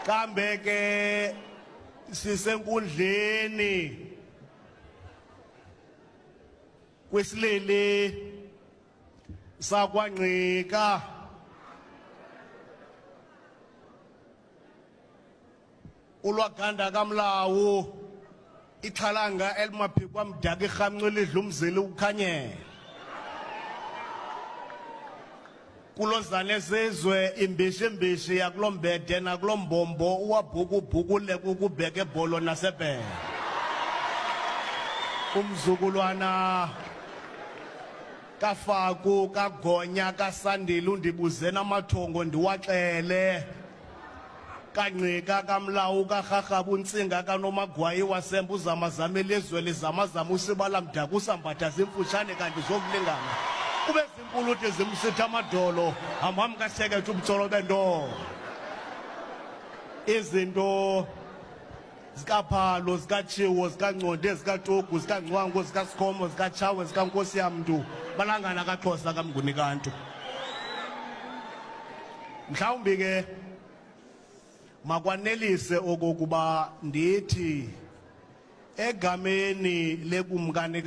kambe ke sisenkundleni kwesilele sakwaNgqika ulwaganda kaMlawu ixhalanga elimaphikwa mdaka irhamncwe lidlumzile ukhanye kulozane zezwe imbeshe yakulombede nakulombombo uwabhukubhukule kukubheke bholo nasebhe umzukulwana kaFaku kaGonya kaSandile undibuzena amathongo ndiwaxele kaNgqika kaMlawu kaRharhabu uNtsinga kaNomagwayi wasemba uzamazama elizwe lizamazama usibala mdaka usambatha zimfutshane kanti zokulingana kube zimpuluthi zimsitha amadolo hambam kasekethe ubutsolo bento izinto zikaPhalo zikaTshiwo zikaNgconde zikaTogu zikaNgcwangu zikaSikhomo zikaTshawe zikaNkosi yamntu balangana kaXhosa kaMngunikantu mhlawumbi ke makwanelise okokuba ndithi egameni lekumkani